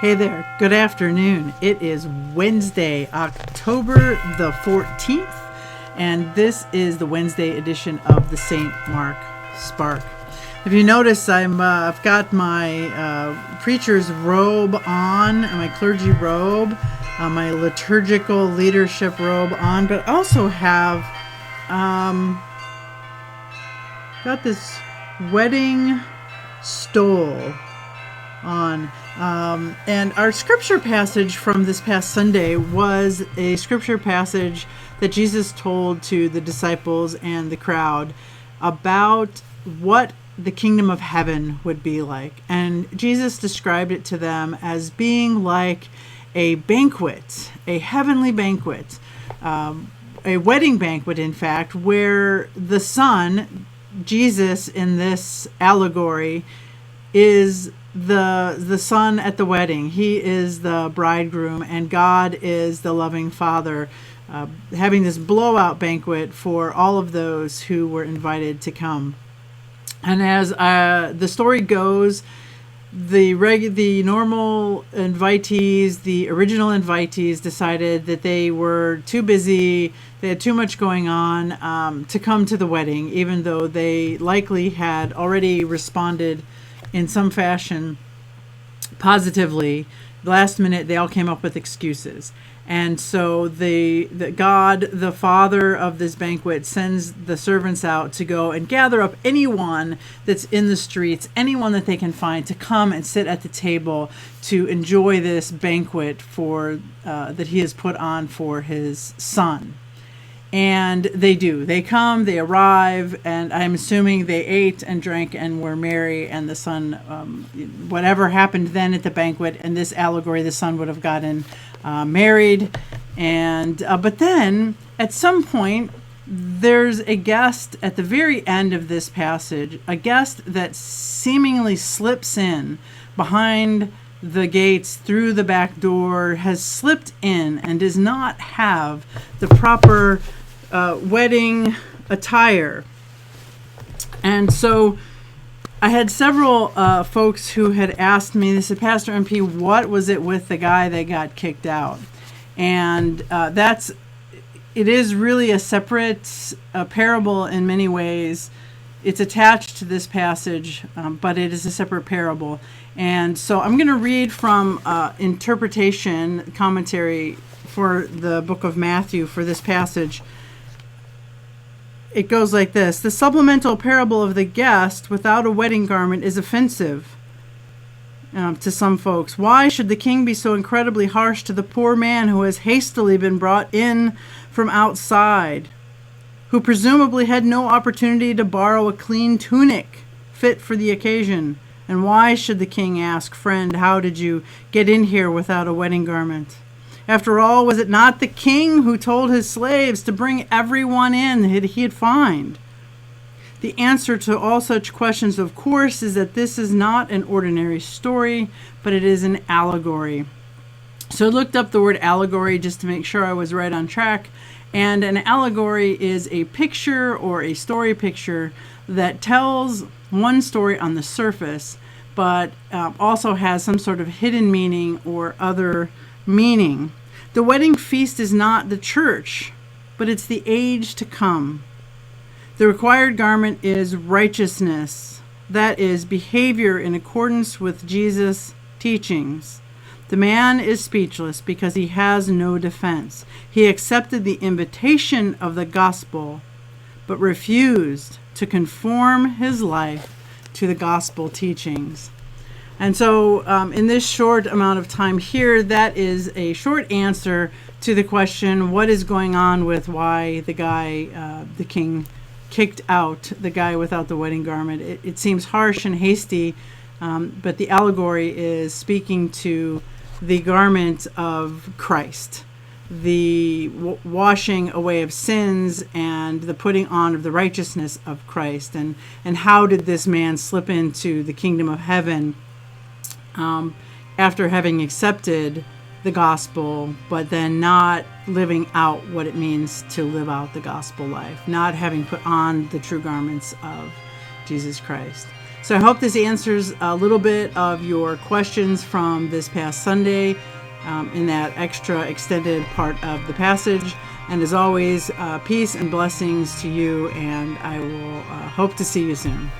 Hey there, good afternoon. It is Wednesday, October the 14th, and this is the Wednesday edition of the St. Mark Spark. If you notice, I've got my preacher's robe on, my clergy robe, my liturgical leadership robe on, but I also have got this wedding stole on. And our scripture passage from this past Sunday was a scripture passage that Jesus told to the disciples and the crowd about what the kingdom of heaven would be like. And Jesus described it to them as being like a banquet, a heavenly banquet, a wedding banquet, in fact, where the Son, Jesus in this allegory, is the son at the wedding. He is the bridegroom, and God is the loving Father, having this blowout banquet for all of those who were invited to come. And as the story goes, the normal invitees, the original invitees, decided that they were too busy, they had too much going on to come to the wedding, even though they likely had already responded in some fashion positively. Last minute, they all came up with excuses. And so the God, the Father of this banquet, sends the servants out to go and gather up anyone that's in the streets, anyone that they can find, to come and sit at the table to enjoy this banquet for that he has put on for his Son. And they do. They come, they arrive, and I'm assuming they ate and drank and were merry, and the Son, whatever happened then at the banquet, in this allegory, the Son would have gotten married. And but then, at some point, there's a guest at the very end of this passage, a guest that seemingly slips in behind the gates through the back door, has slipped in and does not have the proper wedding attire. And so I had several folks who had asked me, they said, Pastor MP, what was it with the guy that got kicked out? And it is really a separate parable in many ways. It's attached to this passage, but it is a separate parable. And so I'm going to read from interpretation commentary for the book of Matthew for this passage. It goes like this: the supplemental parable of the guest without a wedding garment is offensive to some folks. Why should the king be so incredibly harsh to the poor man who has hastily been brought in from outside, who presumably had no opportunity to borrow a clean tunic fit for the occasion? And why should the king ask, friend, how did you get in here without a wedding garment? After all, was it not the king who told his slaves to bring everyone in that he'd find? The answer to all such questions, of course, is that this is not an ordinary story, but it is an allegory. So I looked up the word allegory just to make sure I was right on track. And an allegory is a picture or a story picture that tells one story on the surface, but also has some sort of hidden meaning or other meaning. The wedding feast is not the church, but it's the age to come. The required garment is righteousness, that is, behavior in accordance with Jesus' teachings. The man is speechless because he has no defense. He accepted the invitation of the gospel, but refused to conform his life to the gospel teachings. And so in this short amount of time here, that is a short answer to the question, what is going on with why the guy, the king, kicked out the guy without the wedding garment. It seems harsh and hasty, but the allegory is speaking to the garment of Christ, the washing away of sins and the putting on of the righteousness of Christ. And how did this man slip into the kingdom of heaven after having accepted the gospel, but then not living out what it means to live out the gospel life, not having put on the true garments of Jesus Christ? So I hope this answers a little bit of your questions from this past Sunday in that extra extended part of the passage. And as always, peace and blessings to you, and I will hope to see you soon.